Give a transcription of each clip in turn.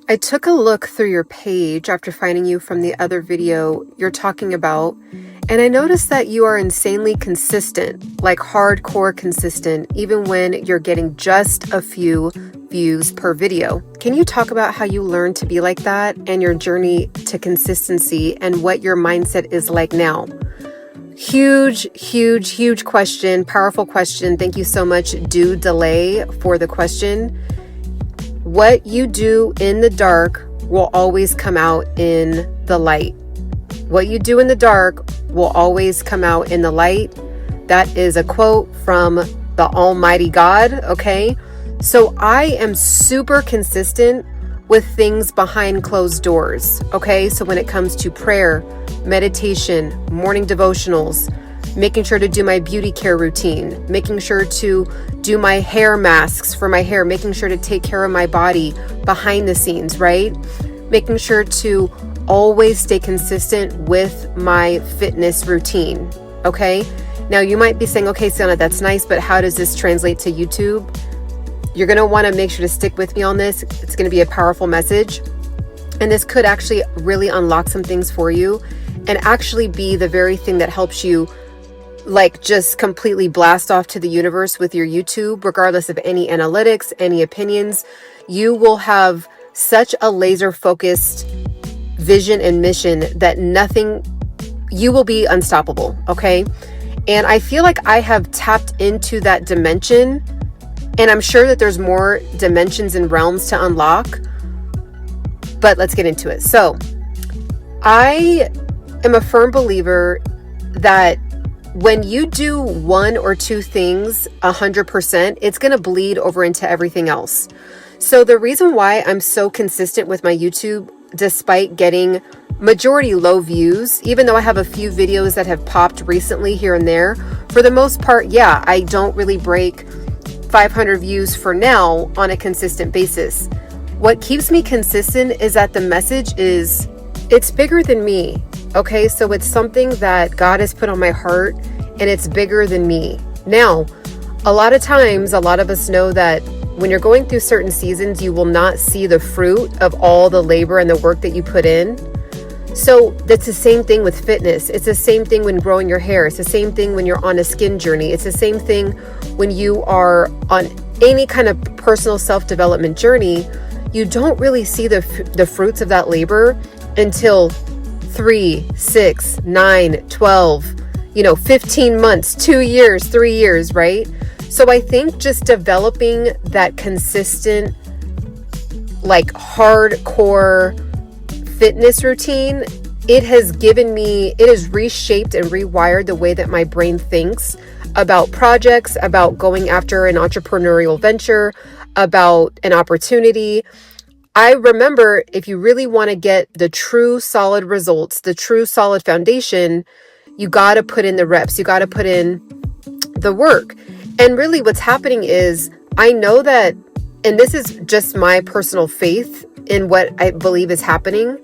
I took a look through your page after finding you from the other video you're talking about, and I noticed that you are insanely consistent, like hardcore consistent, even when you're getting just a few views per video. Can you talk about how you learned to be like that and your journey to consistency and what your mindset is like now? Huge question, powerful question. Thank you so much, Do Delay, for the question. What you do in the dark will always come out in the light. What you do in the dark will always come out in the light. That is a quote from the Almighty God, okay? So I am super consistent with things behind closed doors, okay? So when it comes to prayer, meditation, morning devotionals, making sure to do my beauty care routine, making sure to do my hair masks for my hair, making sure to take care of my body behind the scenes, right? Making sure to always stay consistent with my fitness routine, okay? Now you might be saying, okay, Ciana, that's nice, but how does this translate to YouTube? You're gonna wanna make sure to stick with me on this. It's gonna be a powerful message. And this could actually really unlock some things for you and actually be the very thing that helps you like just completely blast off to the universe with your YouTube, regardless of any analytics, any opinions. You will have such a laser focused vision and mission that you will be unstoppable, okay? And I feel like I have tapped into that dimension, and I'm sure that there's more dimensions and realms to unlock, but let's get into it. So I am a firm believer that when you do one or two things 100%, it's going to bleed over into everything else. So the reason why I'm so consistent with my YouTube, despite getting majority low views, even though I have a few videos that have popped recently here and there, for the most part, yeah, I don't really break 500 views for now on a consistent basis. What keeps me consistent is that the message is, it's bigger than me. Okay, so it's something that God has put on my heart and it's bigger than me. Now, a lot of times, a lot of us know that when you're going through certain seasons, you will not see the fruit of all the labor and the work that you put in. So that's the same thing with fitness. It's the same thing when growing your hair. It's the same thing when you're on a skin journey. It's the same thing when you are on any kind of personal self-development journey. You don't really see the fruits of that labor until 3, 6, 9, 12, 15 months, 2 years, 3 years, right? So I think just developing that consistent, like hardcore fitness routine, it has reshaped and rewired the way that my brain thinks about projects, about going after an entrepreneurial venture, about an opportunity. I remember, if you really want to get the true solid results, the true solid foundation, you got to put in the reps, you got to put in the work. And really what's happening is, I know that, and this is just my personal faith in what I believe is happening,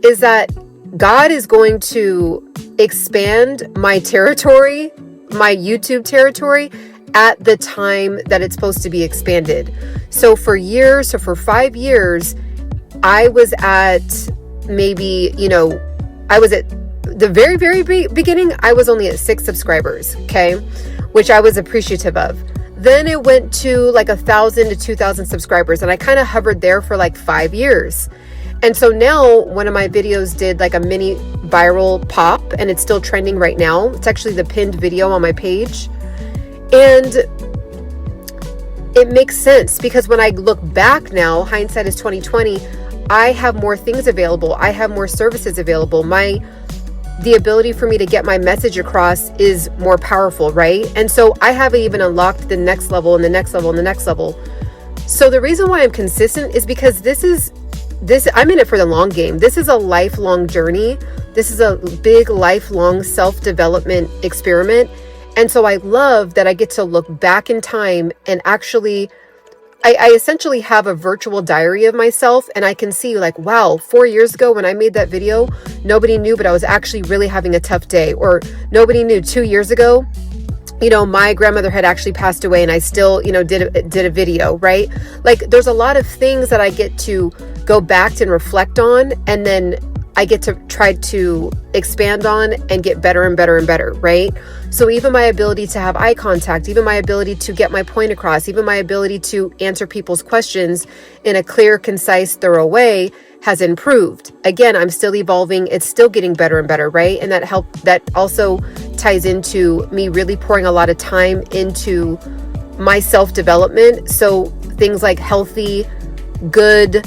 is that God is going to expand my territory, my YouTube territory, at the time that it's supposed to be expanded. So for 5 years, I was at maybe, I was at the very beginning, I was only at 6 subscribers, okay, which I was appreciative of. Then it went to like 1,000 to 2,000 subscribers, and I kind of hovered there for like 5 years. And so now one of my videos did like a mini viral pop, and it's still trending right now. It's actually the pinned video on my page. And it makes sense because when I look back now, hindsight is 2020, I have more things available. I have more services available. The ability for me to get my message across is more powerful, right? And so I haven't even unlocked the next level and the next level and the next level. So the reason why I'm consistent is because I'm in it for the long game. This is a lifelong journey. This is a big lifelong self-development experiment. And so I love that I get to look back in time and actually, I essentially have a virtual diary of myself, and I can see like, wow, 4 years ago when I made that video, nobody knew, but I was actually really having a tough day. Or nobody knew 2 years ago my grandmother had actually passed away and I still, did a video, right? Like there's a lot of things that I get to go back and reflect on, and then I get to try to expand on and get better and better and better, right? So even my ability to have eye contact, even my ability to get my point across, even my ability to answer people's questions in a clear, concise, thorough way has improved. Again, I'm still evolving. It's still getting better and better, right? And that also ties into me really pouring a lot of time into my self-development. So things like healthy, good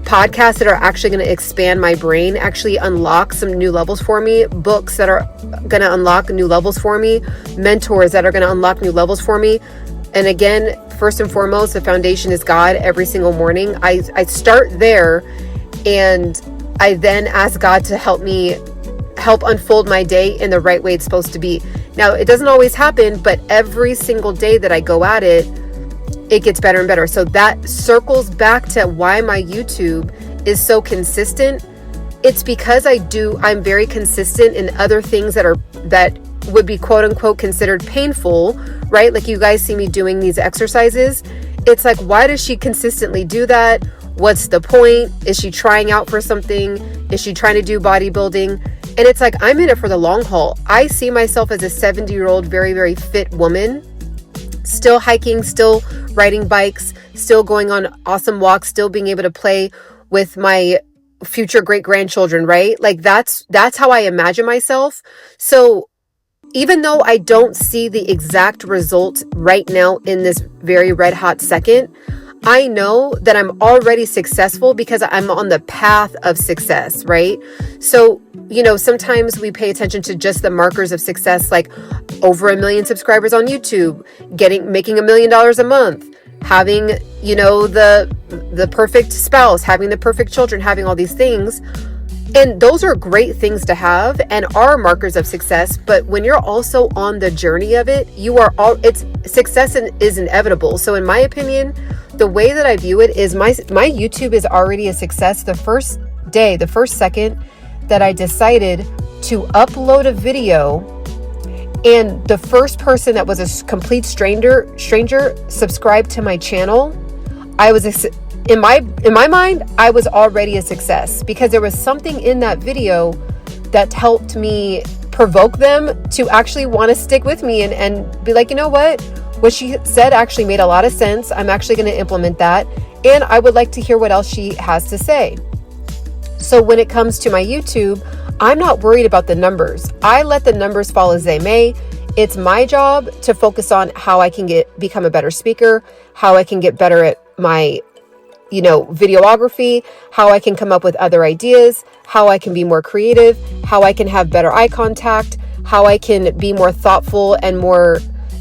podcasts that are actually going to expand my brain, actually unlock some new levels for me, books that are going to unlock new levels for me, mentors that are going to unlock new levels for me. And again, first and foremost, the foundation is God. Every single morning I start there, and I then ask God to help unfold my day in the right way it's supposed to be. Now, it doesn't always happen, but every single day that I go at it, it gets better and better. So that circles back to why my YouTube is so consistent. It's because I'm very consistent in other things that would be quote unquote considered painful, right? Like you guys see me doing these exercises. It's like, why does she consistently do that? What's the point? Is she trying out for something? Is she trying to do bodybuilding? And it's like, I'm in it for the long haul. I see myself as a 70-year-old, very, very fit woman, still hiking, still riding bikes, still going on awesome walks, still being able to play with my future great-grandchildren, right? Like that's how I imagine myself. So even though I don't see the exact results right now in this very red hot second, I know that I'm already successful because I'm on the path of success, right? So, sometimes we pay attention to just the markers of success, like over 1 million subscribers on YouTube, making $1 million a month, having, the perfect spouse, having the perfect children, having all these things. And those are great things to have and are markers of success. But when you're also on the journey of it, success is inevitable. So in my opinion, the way that I view it is my YouTube is already a success. The first second that I decided to upload a video, and the first person that was a complete stranger subscribed to my channel, I was in my mind, I was already a success because there was something in that video that helped me provoke them to actually want to stick with me and be like, you know what she said actually made a lot of sense. I'm actually going to implement that. And I would like to hear what else she has to say. So when it comes to my YouTube, I'm not worried about the numbers. I let the numbers fall as they may. It's my job to focus on how I can become a better speaker, how I can get better at my videography, how I can come up with other ideas, how I can be more creative, how I can have better eye contact, how I can be more thoughtful and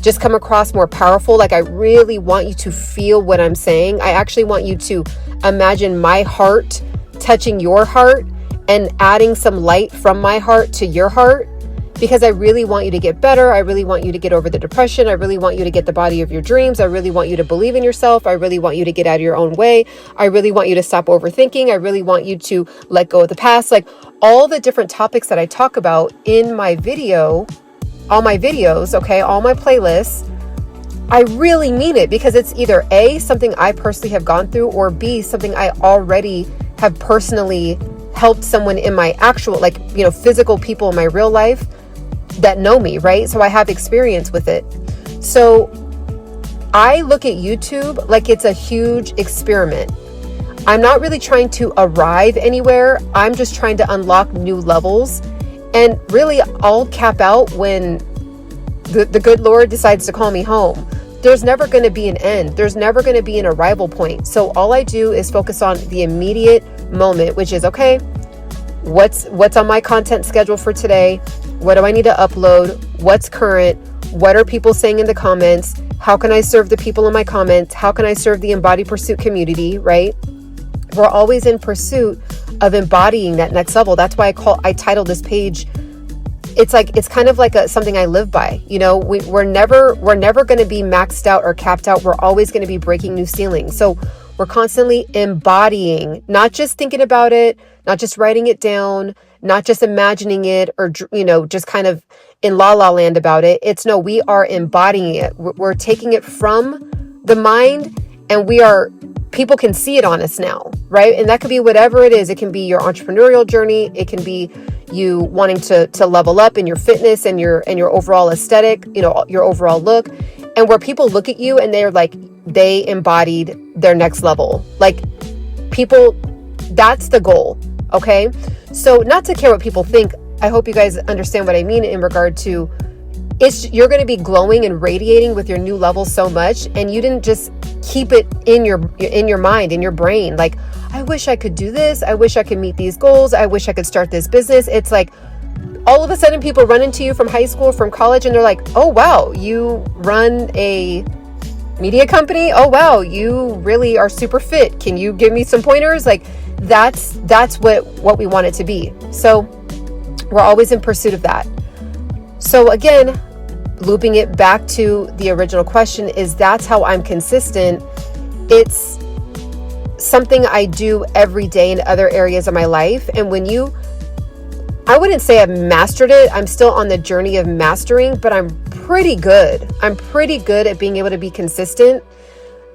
just come across more powerful. Like I really want you to feel what I'm saying. I actually want you to imagine my heart touching your heart and adding some light from my heart to your heart, because I really want you to get better. I really want you to get over the depression. I really want you to get the body of your dreams. I really want you to believe in yourself. I really want you to get out of your own way. I really want you to stop overthinking. I really want you to let go of the past. Like all the different topics that I talk about in my video, all my videos, okay, all my playlists, I really mean it, because it's either A, something I personally have gone through, or B, something I already have personally helped someone in my actual, physical people in my real life that know me, right? So I have experience with it. So I look at YouTube like it's a huge experiment. I'm not really trying to arrive anywhere. I'm just trying to unlock new levels. And really, I'll cap out when the good Lord decides to call me home. There's never going to be an end. There's never going to be an arrival point. So all I do is focus on the immediate moment, which is, okay, what's on my content schedule for today? What do I need to upload? What's current? What are people saying in the comments? How can I serve the people in my comments? How can I serve the Embody Pursuit community, right? We're always in pursuit of embodying that next level. That's why I titled this page. It's kind of like something I live by. We're never going to be maxed out or capped out. We're always going to be breaking new ceilings. So we're constantly embodying, not just thinking about it, not just writing it down, not just imagining it or, just kind of in la la land about it. It's no, we are embodying it. We're taking it from the mind, and people can see it on us now, right? And that could be whatever it is. It can be your entrepreneurial journey. It can be you wanting to level up in your fitness and your overall aesthetic, your overall look. And where people look at you and they're like, they embodied their next level. Like, people, that's the goal. Okay. So not to care what people think. I hope you guys understand what I mean in regard to you're going to be glowing and radiating with your new level so much. And you didn't just keep it in your mind, in your brain. Like, I wish I could do this. I wish I could meet these goals. I wish I could start this business. It's like, all of a sudden people run into you from high school, from college, and they're like, oh, wow, you run a media company? Oh, wow, you really are super fit. Can you give me some pointers? Like, that's what we want it to be. So we're always in pursuit of that. So again, looping it back to the original question, is that's how I'm consistent. It's something I do every day in other areas of my life. And I wouldn't say I've mastered it. I'm still on the journey of mastering, but I'm pretty good. I'm pretty good at being able to be consistent,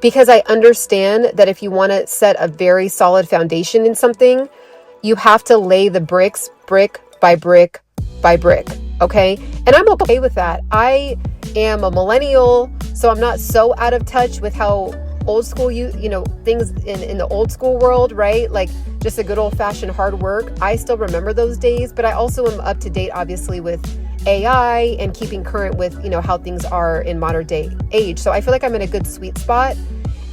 because I understand that if you want to set a very solid foundation in something, you have to lay the bricks brick by brick by brick. Okay. And I'm okay with that. I am a millennial, so I'm not so out of touch with how old school, things in the old school world, right? Like just a good old fashioned hard work. I still remember those days, but I also am up to date, obviously, with AI and keeping current with, how things are in modern day age. So I feel like I'm in a good sweet spot,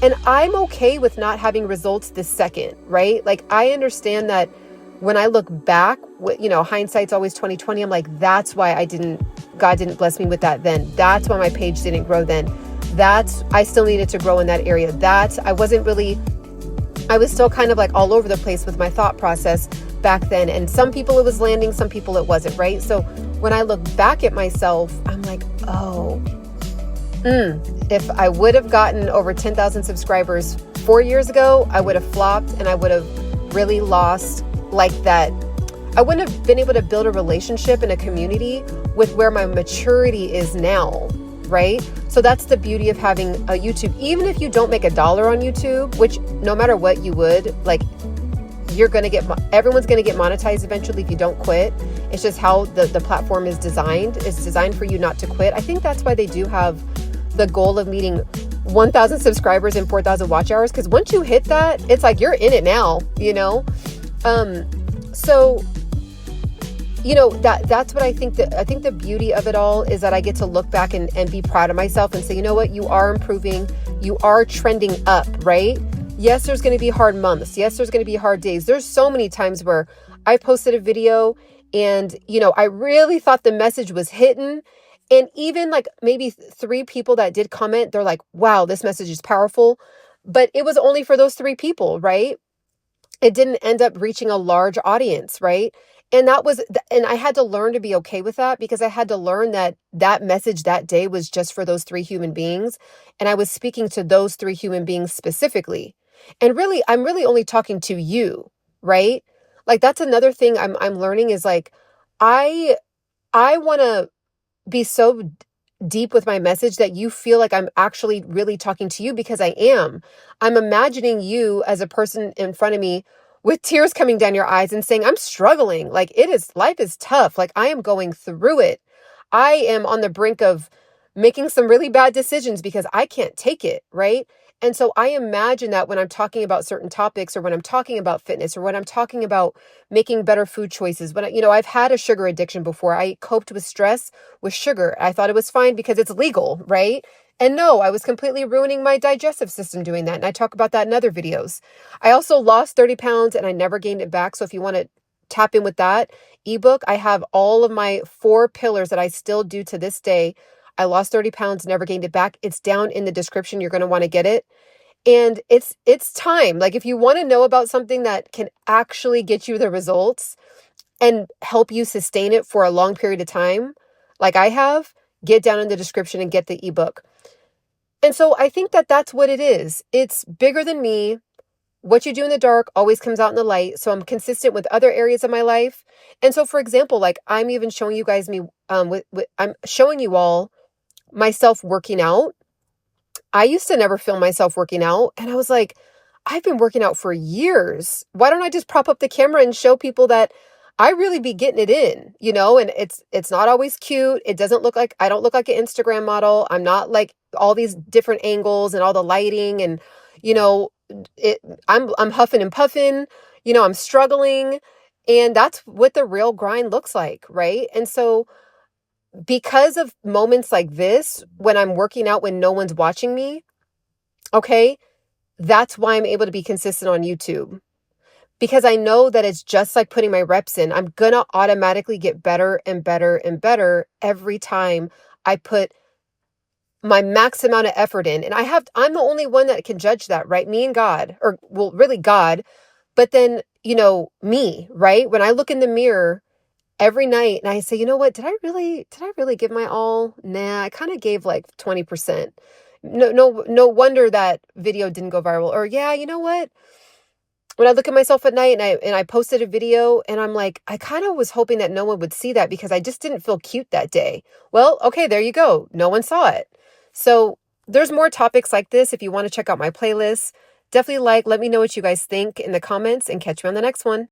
and I'm okay with not having results this second, right? Like, I understand that when I look back, hindsight's always 2020. I'm like, that's why God didn't bless me with that then. That's why my page didn't grow then. I still needed to grow in that area. I was still kind of like all over the place with my thought process back then. And some people it was landing, some people it wasn't, right? So when I look back at myself, I'm like, oh, if I would have gotten over 10,000 subscribers 4 years ago, I would have flopped, and I would have really lost like that. I wouldn't have been able to build a relationship and a community with where my maturity is now, right? So that's the beauty of having a YouTube. Even if you don't make $1 on YouTube, which no matter what you would, like, everyone's going to get monetized eventually if you don't quit. It's just how the platform is designed. It's designed for you not to quit. I think that's why they do have the goal of meeting 1,000 subscribers and 4,000 watch hours. Because once you hit that, it's like you're in it now, So, that's what I think. I think the beauty of it all is that I get to look back and be proud of myself and say, you know what, you are improving. You are trending up, right? Yes, there's going to be hard months. Yes, there's going to be hard days. There's so many times where I posted a video and, I really thought the message was hitting. And even like maybe 3 people that did comment, they're like, wow, this message is powerful. But it was only for those 3 people, right? It didn't end up reaching a large audience, right? And I had to learn to be okay with that, because I had to learn that message that day was just for those 3 human beings. And I was speaking to those 3 human beings specifically. And really, I'm really only talking to you, right? Like, that's another thing I'm learning is like, I want to be so deep with my message that you feel like I'm actually really talking to you, because I am. I'm imagining you as a person in front of me with tears coming down your eyes and saying, I'm struggling. Like, life is tough. Like, I am going through it. I am on the brink of making some really bad decisions because I can't take it, right? And so I imagine that when I'm talking about certain topics, or when I'm talking about fitness, or when I'm talking about making better food choices, when I've had a sugar addiction before. I coped with stress with sugar. I thought it was fine because it's legal, right? And no, I was completely ruining my digestive system doing that. And I talk about that in other videos. I also lost 30 pounds and I never gained it back. So if you want to tap in with that ebook, I have all of my 4 pillars that I still do to this day. I lost 30 pounds, never gained it back. It's down in the description. You're going to want to get it. And it's time. Like, if you want to know about something that can actually get you the results and help you sustain it for a long period of time, like I have, get down in the description and get the ebook. And so I think that that's what it is. It's bigger than me. what you do in the dark always comes out in the light. So I'm consistent with other areas of my life. And so, for example, like I'm even showing you guys I'm showing you all myself working out. I used to never film myself working out. And I was like, I've been working out for years. Why don't I just prop up the camera and show people that I really be getting it in, and it's not always cute. It doesn't look like I don't look like an Instagram model. I'm not like all these different angles and all the lighting and you know, it I'm huffing and puffing, I'm struggling. And that's what the real grind looks like, right? And so because of moments like this, when I'm working out when no one's watching me, okay, that's why I'm able to be consistent on YouTube. Because I know that it's just like putting my reps in. I'm going to automatically get better and better and better every time I put my max amount of effort in. And I'm the only one that can judge that, right? Me and God, or well, really God, but then, me, right? When I look in the mirror every night and I say, you know what, did I really give my all? Nah, I kind of gave like 20%. No wonder that video didn't go viral. Or yeah, you know what? When I look at myself at night and I posted a video and I'm like, I kind of was hoping that no one would see that because I just didn't feel cute that day. Well, okay, there you go. No one saw it. So there's more topics like this. If you want to check out my playlist, definitely let me know what you guys think in the comments and catch me on the next one.